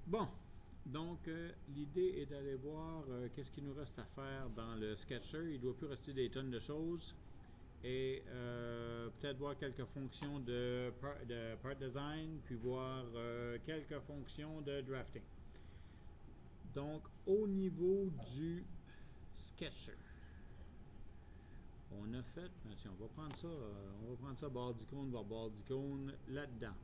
Bon, donc l'idée est d'aller voir qu'est-ce qu'il nous reste à faire dans le Sketcher. Il ne doit plus rester des tonnes de choses. Et peut-être voir quelques fonctions de part design, puis voir quelques fonctions de drafting. Donc, au niveau du Sketcher, on a fait, tiens, on va prendre ça barre d'icône par barre d'icône là-dedans.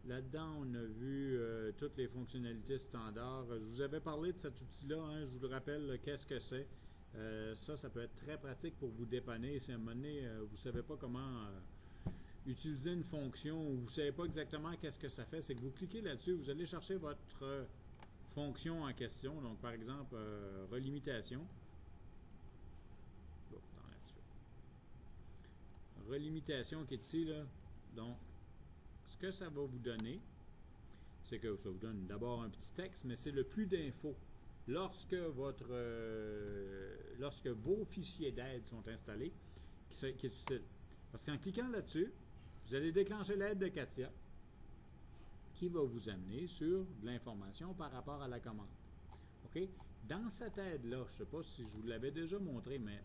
Là-dedans, on a vu toutes les fonctionnalités standards. Je vous avais parlé de cet outil-là, hein, je vous le rappelle, qu'est-ce que c'est. Ça peut être très pratique pour vous dépanner. Si à un moment donné, vous ne savez pas comment utiliser une fonction ou vous ne savez pas exactement qu'est-ce que ça fait, c'est que vous cliquez là-dessus, vous allez chercher votre fonction en question. Donc, par exemple, relimitation. Oh, attends un petit peu. Relimitation qui est ici, là. Donc, ce que ça va vous donner, c'est que ça vous donne d'abord un petit texte, mais c'est le plus d'infos. Lorsque vos fichiers d'aide sont installés, qui est utile. Parce qu'en cliquant là-dessus, vous allez déclencher l'aide de Katia, qui va vous amener sur de l'information par rapport à la commande. OK? Dans cette aide-là, je ne sais pas si je vous l'avais déjà montré, mais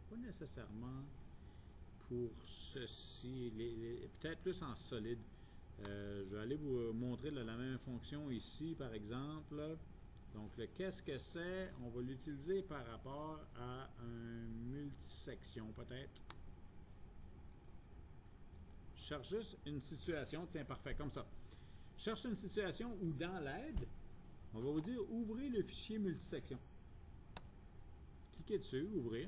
pas nécessairement pour ceci, peut-être plus en solide. Je vais aller vous montrer la même fonction ici, par exemple. Donc, le qu'est-ce que c'est, on va l'utiliser par rapport à un multisection, peut-être. Je cherche juste une situation, tiens, parfait, comme ça. Je cherche une situation où dans l'aide, on va vous dire ouvrez le fichier multisection. Cliquez dessus, ouvrir.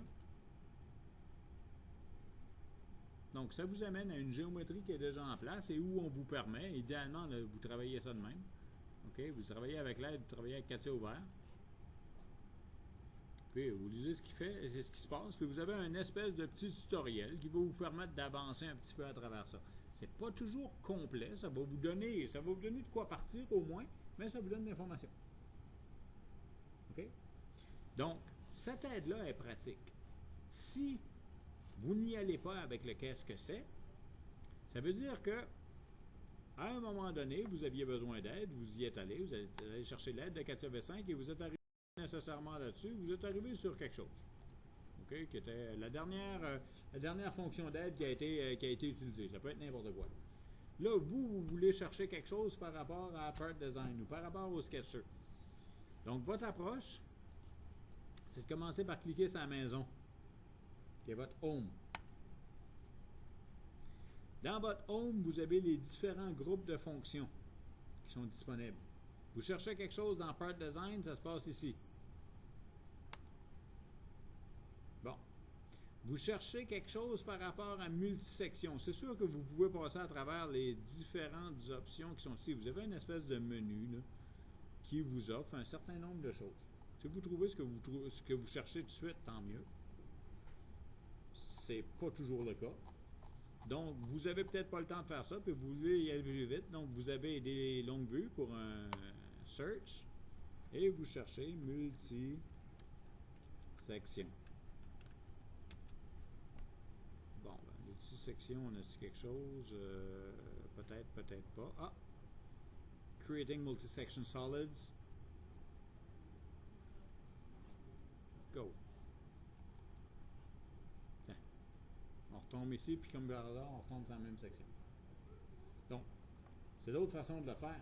Donc, ça vous amène à une géométrie qui est déjà en place et où on vous permet, idéalement, là, vous travaillez ça de même. OK, vous travaillez avec l'aide, vous travaillez avec Katia ouvert. Puis vous lisez ce qu'il fait, c'est ce qui se passe, puis vous avez un espèce de petit tutoriel qui va vous permettre d'avancer un petit peu à travers ça. C'est pas toujours complet, ça va vous donner de quoi partir au moins, mais ça vous donne de l'information. OK? Donc, cette aide-là est pratique. Si vous n'y allez pas avec le qu'est-ce que c'est, ça veut dire que à un moment donné, vous aviez besoin d'aide, vous y êtes allé, vous êtes allé chercher l'aide de Katia V5 et vous êtes arrivé nécessairement là-dessus, vous êtes arrivé sur quelque chose. OK? Qui était la dernière fonction d'aide qui a été utilisée. Ça peut être n'importe quoi. Là, vous voulez chercher quelque chose par rapport à Part Design ou par rapport au Sketcher. Donc, votre approche, c'est de commencer par cliquer sur la maison, qui est votre Home. Dans votre Home, vous avez les différents groupes de fonctions qui sont disponibles. Vous cherchez quelque chose dans Part Design, ça se passe ici. Bon. Vous cherchez quelque chose par rapport à multisection. C'est sûr que vous pouvez passer à travers les différentes options qui sont ici. Vous avez une espèce de menu là, qui vous offre un certain nombre de choses. Si vous trouvez ce que vous cherchez tout de suite, tant mieux. C'est pas toujours le cas. Donc, vous n'avez peut-être pas le temps de faire ça, puis vous voulez y aller plus vite. Donc, vous avez des longues vues pour un search et vous cherchez multi-section. Bon, ben, multi-section, on a ici quelque chose. Peut-être, peut-être pas. Ah! Creating multi-section solids. Go. Tiens. On retombe ici, puis comme par là, on retombe dans la même section. Donc, c'est d'autres façons de le faire.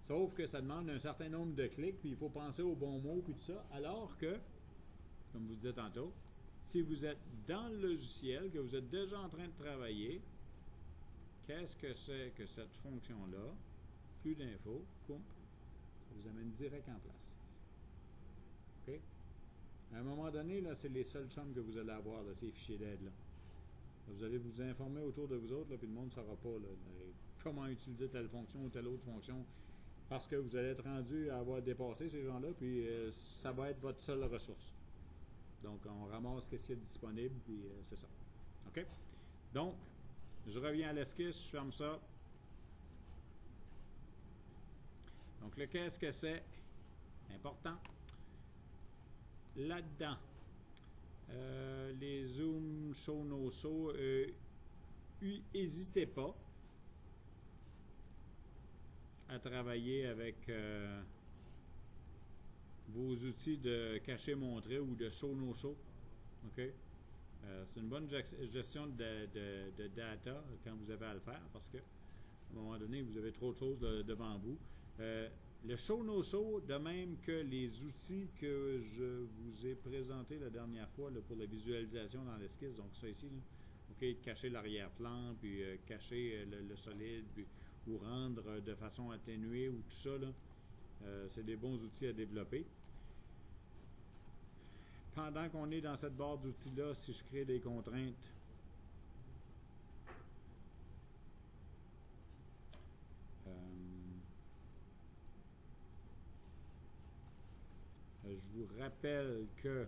Sauf que ça demande un certain nombre de clics, puis il faut penser aux bons mots, puis tout ça. Alors que, comme je vous disais tantôt, si vous êtes dans le logiciel, que vous êtes déjà en train de travailler, qu'est-ce que c'est que cette fonction-là? Plus d'infos, boum, ça vous amène direct en place. OK? À un moment donné, là, c'est les seuls chums que vous allez avoir, là, ces fichiers d'aide-là. Vous allez vous informer autour de vous autres, là, puis le monde ne saura pas là, comment utiliser telle fonction ou telle autre fonction, parce que vous allez être rendu à avoir dépassé ces gens-là, puis ça va être votre seule ressource. Donc, on ramasse ce qu'il y a disponible, puis c'est ça. OK? Donc, je reviens à l'esquisse, je ferme ça. Donc, le qu'est-ce que c'est? Important. Là-dedans, les zooms, show, no show, n'hésitez pas à travailler avec vos outils de cacher-montrer ou de show-no-show. OK? C'est une bonne gestion de data quand vous avez à le faire parce que à un moment donné, vous avez trop de choses devant vous. Le show-no-show, de même que les outils que je vous ai présentés la dernière fois là, pour la visualisation dans l'esquisse, donc ça ici, là, OK, cacher l'arrière-plan, puis cacher le solide, puis, ou rendre de façon atténuée ou tout ça, là, c'est des bons outils à développer. Pendant qu'on est dans cette barre d'outils-là, si je crée des contraintes, je vous rappelle que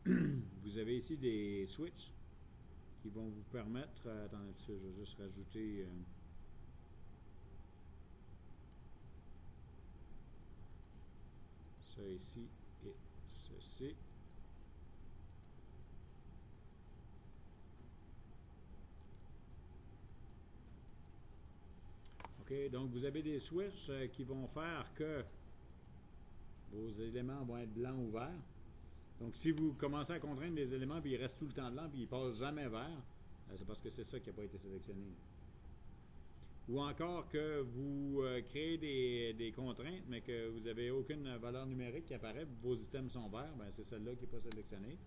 vous avez ici des switches qui vont vous permettre, attendez un petit peu, je vais juste rajouter ça ici et ceci. OK, donc vous avez des switches qui vont faire que vos éléments vont être blancs ou verts. Donc si vous commencez à contraindre des éléments puis ils restent tout le temps blancs puis ils ne passent jamais vert, c'est parce que c'est ça qui n'a pas été sélectionné. Ou encore que vous créez des contraintes, mais que vous n'avez aucune valeur numérique qui apparaît, vos items sont verts, ben c'est celle-là qui n'est pas sélectionnée.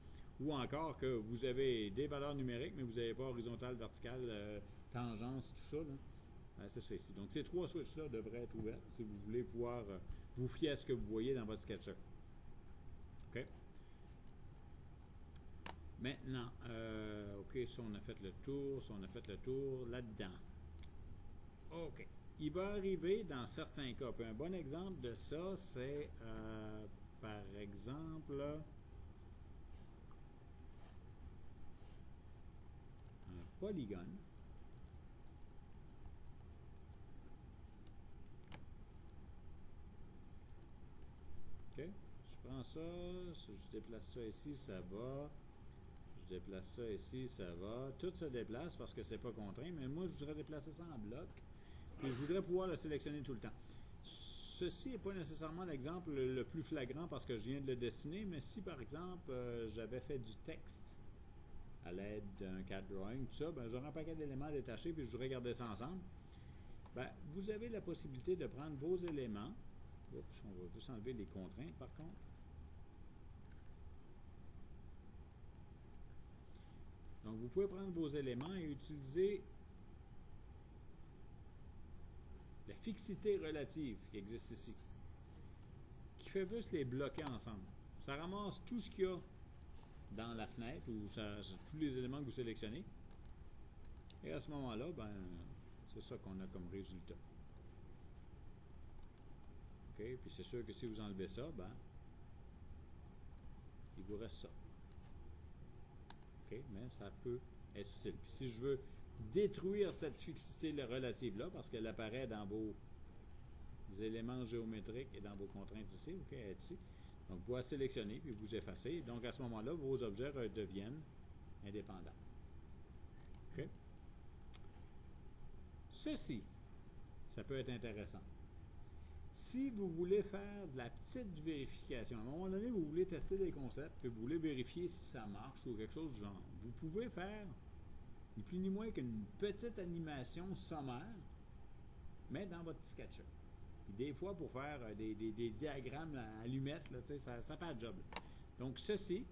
Ou encore que vous avez des valeurs numériques, mais vous n'avez pas horizontale, verticale, tangence, tout ça. Là. C'est ça ici. Donc ces trois switches-là devraient être ouverts si vous voulez pouvoir vous fier à ce que vous voyez dans votre SketchUp. OK? Maintenant, OK, ça on a fait le tour, là-dedans. OK. Il va arriver dans certains cas. Puis un bon exemple de ça, c'est par exemple un polygone. OK. Je prends ça, je déplace ça ici, ça va. Je déplace ça ici, ça va. Tout se déplace parce que c'est pas contraint, mais moi je voudrais déplacer ça en bloc. Puis je voudrais pouvoir le sélectionner tout le temps. Ceci n'est pas nécessairement l'exemple le plus flagrant parce que je viens de le dessiner, mais si par exemple j'avais fait du texte à l'aide d'un CAD drawing, tout ça, ben, j'aurais un paquet d'éléments détachés puis je voudrais garder ça ensemble. Ben, vous avez la possibilité de prendre vos éléments. Oups, on va juste enlever les contraintes par contre. Donc vous pouvez prendre vos éléments et utiliser la fixité relative qui existe ici, qui fait juste les bloquer ensemble. Ça ramasse tout ce qu'il y a dans la fenêtre ou tous les éléments que vous sélectionnez. Et à ce moment-là, ben, c'est ça qu'on a comme résultat. OK? Puis c'est sûr que si vous enlevez ça, ben, il vous reste ça. OK? Mais ça peut être utile. Puis si je veux détruire cette fixité relative-là, parce qu'elle apparaît dans vos éléments géométriques et dans vos contraintes ici, OK, elle est ici. Donc, vous pouvez sélectionner puis vous effacer. Donc, à ce moment-là, vos objets deviennent indépendants. OK? Ceci, ça peut être intéressant. Si vous voulez faire de la petite vérification, à un moment donné, vous voulez tester des concepts, puis vous voulez vérifier si ça marche ou quelque chose du genre, vous pouvez faire ni plus ni moins qu'une petite animation sommaire, mais dans votre SketchUp. Puis des fois, pour faire des diagrammes à allumettes, là, ça fait un job. Donc, ceci,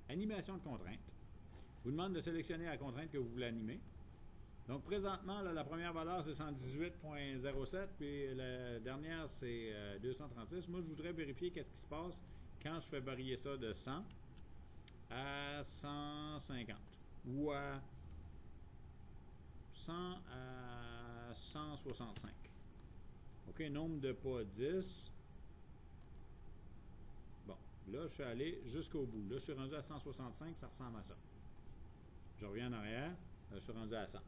animation de contrainte, vous demande de sélectionner la contrainte que vous voulez animer. Donc, présentement, là, la première valeur, c'est 118.07, puis la dernière, c'est 236. Moi, je voudrais vérifier qu'est-ce qui se passe quand je fais varier ça de 100 à 150 ou à 100 à 165. OK, nombre de pas 10. Bon, là, je suis allé jusqu'au bout. Là, je suis rendu à 165, ça ressemble à ça. Je reviens en arrière, là, je suis rendu à 100. Donc,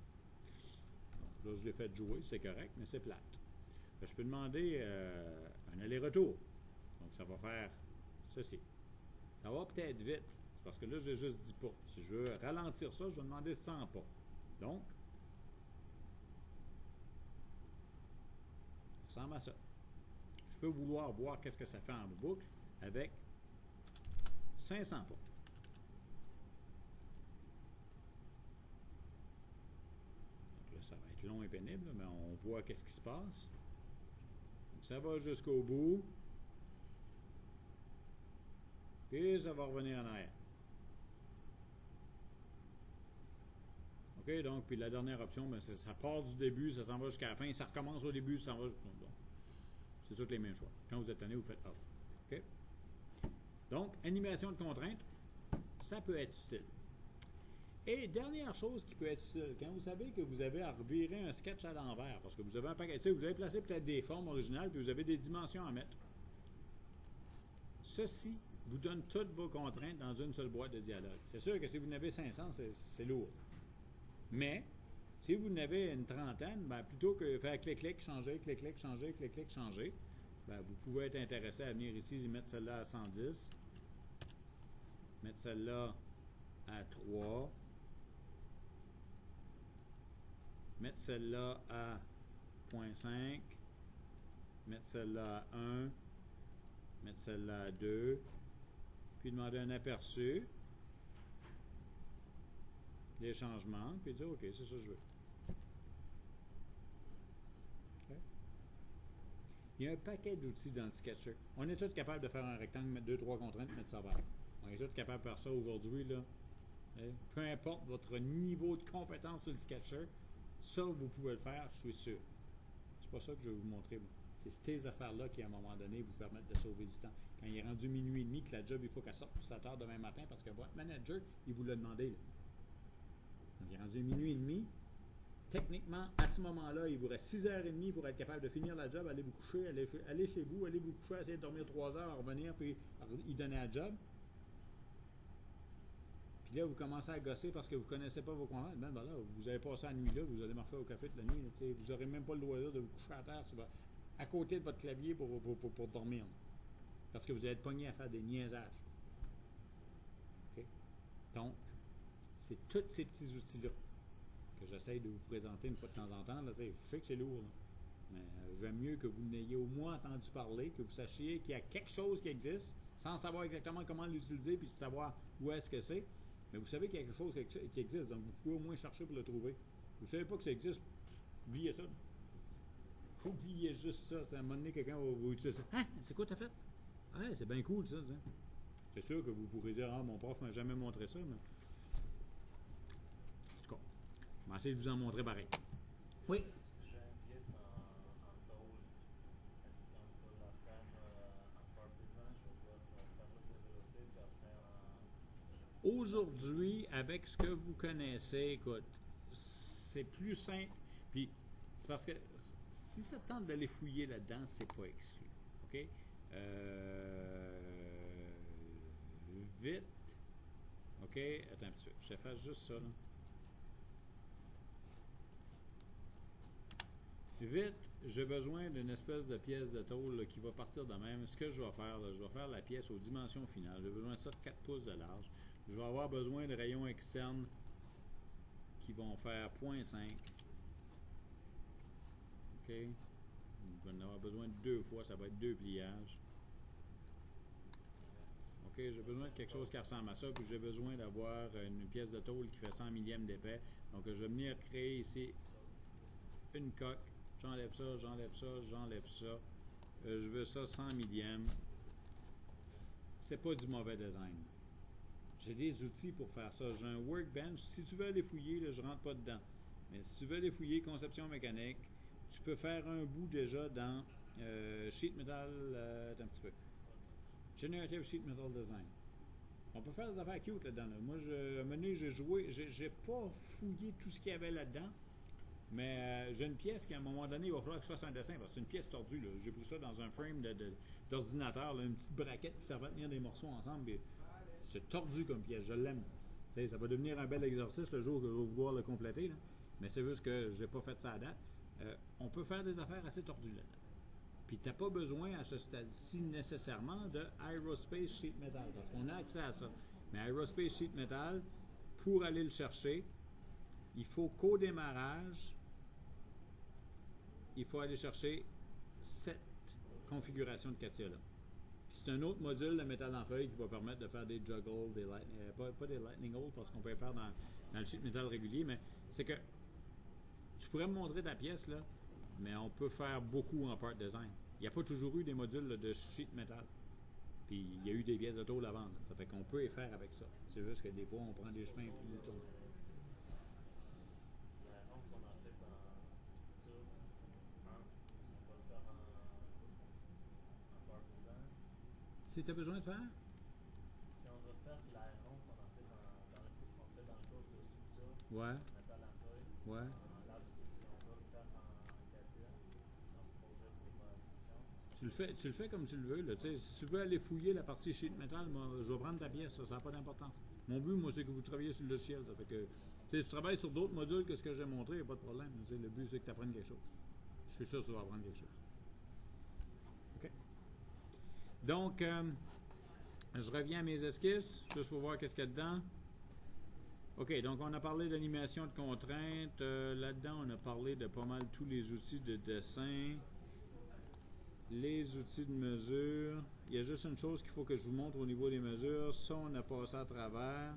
là, je l'ai fait jouer, c'est correct, mais c'est plate. Là, je peux demander un aller-retour. Donc, ça va faire ceci. Ça va peut-être vite. C'est parce que là, j'ai juste 10 pas. Si je veux ralentir ça, je vais demander 100 pas. Donc, ça ressemble à ça. Je peux vouloir voir qu'est-ce que ça fait en boucle avec 500 pas. Donc là, ça va être long et pénible, mais on voit qu'est-ce qui se passe. Donc, ça va jusqu'au bout. Puis ça va revenir en arrière. OK, donc, puis la dernière option, ben, ça part du début, ça s'en va jusqu'à la fin, ça recommence au début, ça s'en va jusqu'au bout. C'est tous les mêmes choix. Quand vous êtes tanné, vous faites off. OK? Donc, animation de contrainte, ça peut être utile. Et dernière chose qui peut être utile, quand vous savez que vous avez à revirer un sketch à l'envers, parce que vous avez un paquet, tu sais, vous avez placé peut-être des formes originales, puis vous avez des dimensions à mettre. Ceci vous donne toutes vos contraintes dans une seule boîte de dialogue. C'est sûr que si vous en avez 500, c'est lourd. Mais, si vous en avez une trentaine, ben, plutôt que faire clic-clic, changer, clic-clic, changer, clic-clic, changer, ben, vous pouvez être intéressé à venir ici et mettre celle-là à 110, mettre celle-là à 3, mettre celle-là à 0.5, mettre celle-là à 1, mettre celle-là à 2, puis demander un aperçu des changements, puis dire OK, c'est ça que je veux. Okay. Il y a un paquet d'outils dans le Sketcher. On est tous capables de faire un rectangle, mettre 2-3 contraintes, mettre ça vert. On est tous capables de faire ça aujourd'hui, là. Peu importe votre niveau de compétence sur le Sketcher, ça, vous pouvez le faire, je suis sûr. C'est pas ça que je vais vous montrer. C'est ces affaires-là qui, à un moment donné, vous permettent de sauver du temps. Quand il est rendu minuit et demi, que la job, il faut qu'elle sorte pour 7 heures demain matin parce que votre manager, il vous l'a demandé. Là. Donc, il est rendu minuit et demi. Techniquement, à ce moment-là, il vous reste 6h30 pour être capable de finir la job, aller vous coucher, aller chez vous, aller vous coucher, essayer de dormir 3 heures, revenir, puis y donner la job. Puis là, vous commencez à gosser parce que vous ne connaissez pas vos contraintes. Ben, là, vous avez passé la nuit là, vous allez marcher au café toute la nuit. Là, vous n'aurez même pas le loisir de vous coucher à terre à côté de votre clavier pour dormir. Là. Parce que vous allez être pogné à faire des niaisages. Okay? Donc, c'est tous ces petits outils-là que j'essaye de vous présenter une fois de temps en temps. Là, je sais que c'est lourd, là, mais j'aime mieux que vous n'ayez au moins entendu parler, que vous sachiez qu'il y a quelque chose qui existe, sans savoir exactement comment l'utiliser, puis savoir où est-ce que c'est. Mais vous savez qu'il y a quelque chose qui existe, donc vous pouvez au moins chercher pour le trouver. Vous ne savez pas que ça existe, oubliez ça. Oubliez juste ça. À un moment donné, quelqu'un va vous utiliser ça. Hein? C'est quoi t'as fait? Ah, c'est bien cool ça. C'est sûr que vous pourrez dire, ah, mon prof m'a jamais montré ça, mais. En tout cas, je vais essayer de vous en montrer pareil. Oui? Si j'ai une pièce en tôle, est-ce qu'on peut la faire en partisan, je veux dire, faire-le développer, puis après Aujourd'hui, avec ce que vous connaissez, écoute, c'est plus simple. Puis, c'est parce que si ça tente d'aller fouiller là-dedans, c'est pas exclu. OK? Vite. OK? Attends un petit peu. Je fasse juste ça, là. Vite, j'ai besoin d'une espèce de pièce de tôle là, qui va partir de même. Ce que je vais faire, là, je vais faire la pièce aux dimensions finales. J'ai besoin de ça de 4 pouces de large. Je vais avoir besoin de rayons externes qui vont faire 0.5. OK? Je vais en avoir besoin de 2 fois, ça va être 2 pliages. OK, j'ai besoin de quelque chose qui ressemble à ça, puis j'ai besoin d'avoir une pièce de tôle qui fait 100 millièmes d'épais. Donc, je vais venir créer ici une coque. J'enlève ça, j'enlève ça, j'enlève ça. Je veux ça 100 millièmes. C'est pas du mauvais design. J'ai des outils pour faire ça. J'ai un workbench. Si tu veux aller fouiller, là, je rentre pas dedans. Mais si tu veux aller fouiller conception mécanique, tu peux faire un bout déjà dans sheet metal, un petit peu. Generative Sheet Metal Design. On peut faire des affaires cute là-dedans. Là. Moi, à un moment donné, j'ai joué, j'ai pas fouillé tout ce qu'il y avait là-dedans, mais j'ai une pièce qui, à un moment donné, il va falloir que je fasse un dessin, parce que c'est une pièce tordue. J'ai pris ça dans un frame d'ordinateur, une petite braquette qui servait à tenir des morceaux ensemble. C'est tordu comme pièce, je l'aime. Ça va devenir un bel exercice le jour que je vais vouloir le compléter, là. Mais c'est juste que j'ai pas fait ça à date. On peut faire des affaires assez tordues là-dedans. Puis tu n'as pas besoin à ce stade-ci nécessairement de Aerospace Sheet Metal, parce qu'on a accès à ça. Mais Aerospace Sheet Metal, pour aller le chercher, il faut qu'au démarrage, il faut aller chercher cette configuration de CATIA-là. Puis c'est un autre module de métal en feuille qui va permettre de faire des juggles, pas des lightning holes parce qu'on peut les faire dans le sheet metal régulier, mais c'est que tu pourrais me montrer ta pièce, là, mais on peut faire beaucoup en part design. Il n'y a pas toujours eu des modules là, de sheet metal. Puis il y a eu des pièces de tôle à vendre. Ça fait qu'on peut les faire avec ça. C'est juste que des fois, on prend des chemins plus détournés. La ronde qu'on a fait en structure, on va le faire en partisan. Si tu as besoin de faire? Si on veut faire la ronde qu'on a fait qu'on fait dans le cours de structure, Ouais. métal en feuille, Ouais. là, si on veut le faire en CATIA, donc projet pour session. Tu le fais comme tu le veux. Là. Si tu veux aller fouiller la partie sheet metal, moi, je vais prendre ta pièce, ça n'a pas d'importance. Mon but, moi, c'est que vous travaillez sur le logiciel. Ça fait que, si tu travailles sur d'autres modules que ce que j'ai montré, il n'y a pas de problème. Le but, c'est que tu apprennes quelque chose. Je suis sûr que tu vas apprendre quelque chose. OK. Donc, je reviens à mes esquisses, juste pour voir qu'est-ce qu'il y a dedans. OK, donc on a parlé d'animation de contraintes. Là-dedans, on a parlé de pas mal tous les outils de dessin. Les outils de mesure. Il y a juste une chose qu'il faut que je vous montre au niveau des mesures. Ça, on a passé à travers.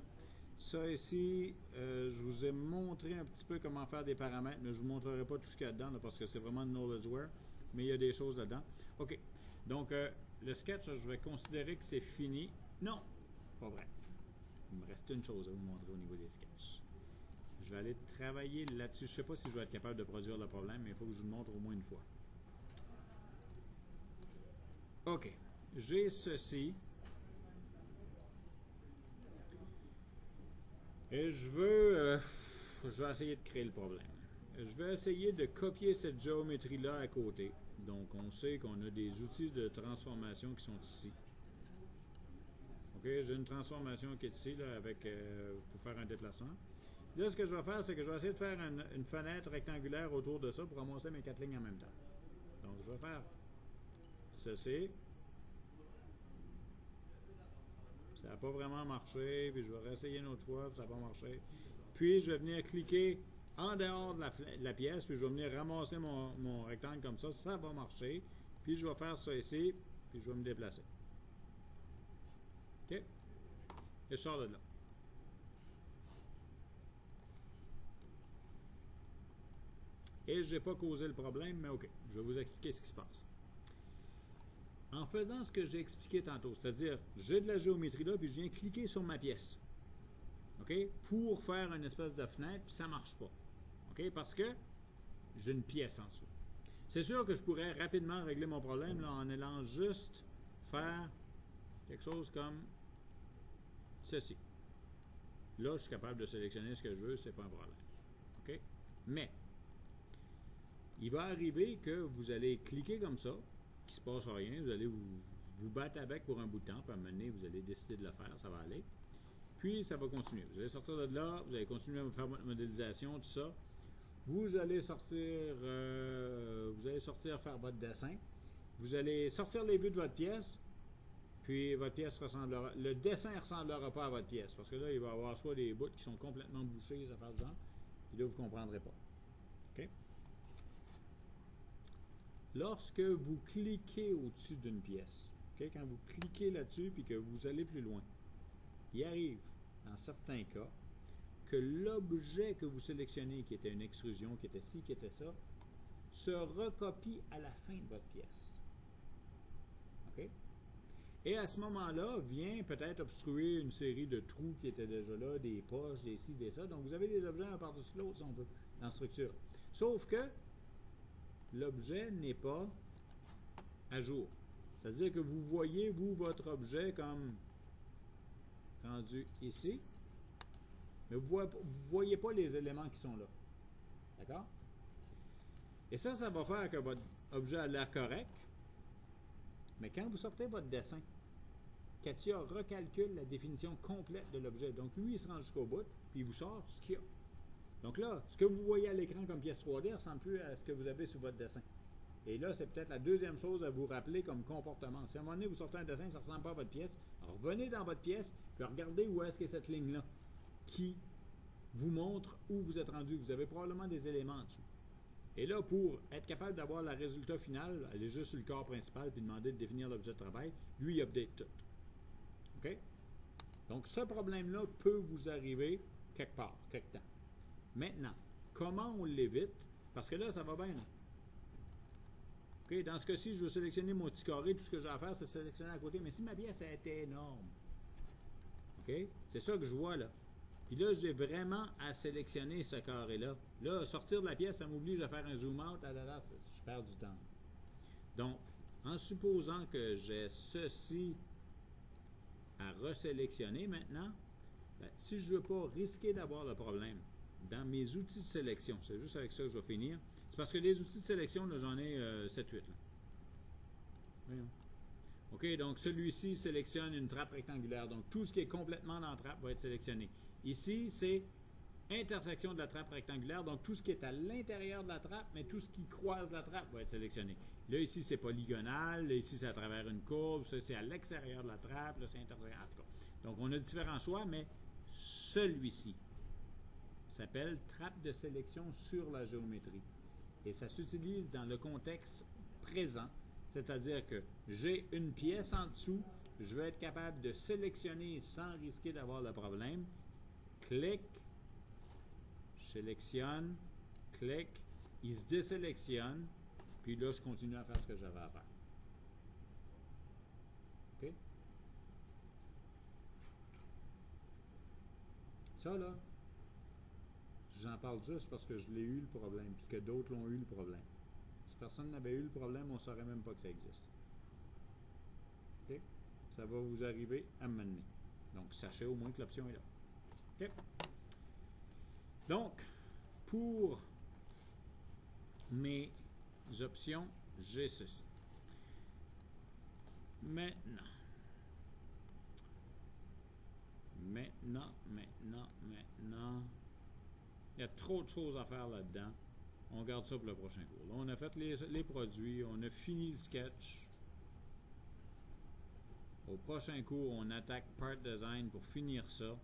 Ça ici, je vous ai montré un petit peu comment faire des paramètres, mais je ne vous montrerai pas tout ce qu'il y a dedans là, parce que c'est vraiment de knowledgeware, mais il y a des choses là-dedans. OK. Donc, le sketch, là, je vais considérer que c'est fini. Non, pas vrai. Il me reste une chose à vous montrer au niveau des sketchs. Je vais aller travailler là-dessus. Je ne sais pas si je vais être capable de produire le problème, mais il faut que je vous le montre au moins une fois. OK. J'ai ceci. Et je vais essayer de créer le problème. Je vais essayer de copier cette géométrie-là à côté. Donc, on sait qu'on a des outils de transformation qui sont ici. OK, j'ai une transformation qui est ici là, pour faire un déplacement. Là, ce que je vais faire, c'est que je vais essayer de faire une fenêtre rectangulaire autour de ça pour ramasser mes 4 lignes en même temps. Donc, je vais faire ceci. Ça n'a pas vraiment marché, puis je vais réessayer une autre fois, puis ça n'a pas marché. Puis, je vais venir cliquer en dehors de la pièce, puis je vais venir ramasser mon rectangle comme ça va marcher. Puis, je vais faire ça ici, puis je vais me déplacer. OK? Et je sors de là. Et je n'ai pas causé le problème, mais OK, je vais vous expliquer ce qui se passe. En faisant ce que j'ai expliqué tantôt, c'est-à-dire, j'ai de la géométrie là, puis je viens cliquer sur ma pièce. OK? Pour faire une espèce de fenêtre, puis ça ne marche pas. OK? Parce que j'ai une pièce en dessous. C'est sûr que je pourrais rapidement régler mon problème là, en allant juste faire quelque chose comme ceci. Là, je suis capable de sélectionner ce que je veux, c'est pas un problème. OK? Mais, il va arriver que vous allez cliquer comme ça, qu'il ne se passe rien, vous allez vous battre avec pour un bout de temps, puis à un moment donné, vous allez décider de le faire, ça va aller. Puis, ça va continuer. Vous allez sortir de là, vous allez continuer à faire votre modélisation, tout ça. Vous allez sortir faire votre dessin. Vous allez sortir les buts de votre pièce, puis votre pièce ressemblera. Le dessin ne ressemblera pas à votre pièce, parce que là, il va y avoir soit des bouts qui sont complètement bouchés, ça fait du genre, puis là, vous ne comprendrez pas. OK? Lorsque vous cliquez au-dessus d'une pièce, okay, quand vous cliquez là-dessus puis que vous allez plus loin, il arrive, dans certains cas, que l'objet que vous sélectionnez, qui était une extrusion, qui était ci, qui était ça, se recopie à la fin de votre pièce. OK? Et à ce moment-là, vient peut-être obstruer une série de trous qui étaient déjà là, des poches, des ci, des ça. Donc, vous avez des objets un par-dessus l'autre, si on veut, dans la structure. Sauf que l'objet n'est pas à jour. C'est-à-dire que vous voyez, vous, votre objet comme rendu ici, mais vous ne voyez pas les éléments qui sont là. D'accord? Et ça va faire que votre objet a l'air correct, mais quand vous sortez votre dessin, CATIA recalcule la définition complète de l'objet. Donc, lui, il se rend jusqu'au bout, puis il vous sort ce qu'il y a. Donc là, ce que vous voyez à l'écran comme pièce 3D ne ressemble plus à ce que vous avez sur votre dessin. Et là, c'est peut-être la deuxième chose à vous rappeler comme comportement. Si à un moment donné, vous sortez un dessin, ça ne ressemble pas à votre pièce, revenez dans votre pièce, Puis regardez où est-ce que cette ligne-là qui vous montre où vous êtes rendu. Vous avez probablement des éléments en dessous. Et là, pour être capable d'avoir le résultat final, allez juste sur le corps principal puis demander de définir l'objet de travail. Lui, il update tout. OK? Donc, ce problème-là peut vous arriver quelque part, quelque temps. Maintenant, comment on l'évite? Parce que là, ça va bien. Là. OK? Dans ce cas-ci, je veux sélectionner mon petit carré. Tout ce que j'ai à faire, c'est sélectionner à côté. Mais si ma pièce était énorme, OK? C'est ça que je vois là. Puis là, j'ai vraiment à sélectionner ce carré-là. Là, sortir de la pièce, ça m'oblige à faire un zoom out. Je perds du temps. Donc, en supposant que j'ai ceci à resélectionner maintenant, ben, si je ne veux pas risquer d'avoir le problème dans mes outils de sélection, c'est juste avec ça que je vais finir, c'est parce que les outils de sélection, j'en ai 7-8. Voyons. OK, donc celui-ci sélectionne une trappe rectangulaire. Donc, tout ce qui est complètement dans la trappe va être sélectionné. Ici, c'est intersection de la trappe rectangulaire. Donc, tout ce qui est à l'intérieur de la trappe, mais tout ce qui croise la trappe va être sélectionné. Là, ici, c'est polygonal. Là, ici, c'est à travers une courbe. Ça, c'est à l'extérieur de la trappe. Là, c'est intersection. En tout cas. Donc, on a différents choix, mais celui-ci s'appelle trappe de sélection sur la géométrie. Et ça s'utilise dans le contexte présent. C'est-à-dire que j'ai une pièce en dessous, je vais être capable de sélectionner sans risquer d'avoir le problème. Clic, je sélectionne, clic, il se désélectionne, puis là, je continue à faire ce que j'avais à faire. OK? Ça, là, j'en parle juste parce que je l'ai eu le problème, puis que d'autres l'ont eu le problème. Si personne n'avait eu le problème, on ne saurait même pas que ça existe. OK? Ça va vous arriver à mener. Donc, sachez au moins que l'option est là. OK? Donc, pour mes options, j'ai ceci. Maintenant, il y a trop de choses à faire là-dedans. On garde ça pour le prochain cours. Là, on a fait les produits, on a fini le sketch. Au prochain cours, on attaque Part Design pour finir ça.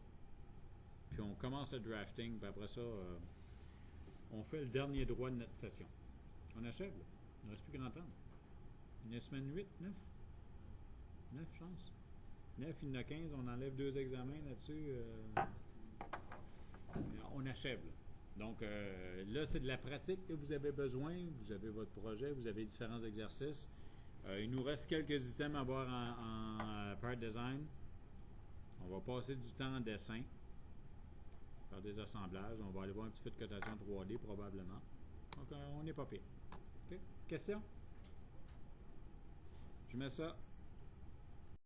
Puis on commence le drafting, puis après ça, on fait le dernier droit de notre session. On achève, là. Il ne reste plus grand temps. Il y a une semaine 8, 9? 9 chances. 9, il y en a 15, on enlève 2 examens là-dessus. On achève, là. Donc, là, c'est de la pratique que vous avez besoin. Vous avez votre projet, vous avez différents exercices. Il nous reste quelques items à voir en Part Design. On va passer du temps en dessin, faire des assemblages. On va aller voir un petit peu de cotation 3D probablement. Donc, on n'est pas pire. OK? Question? Je mets ça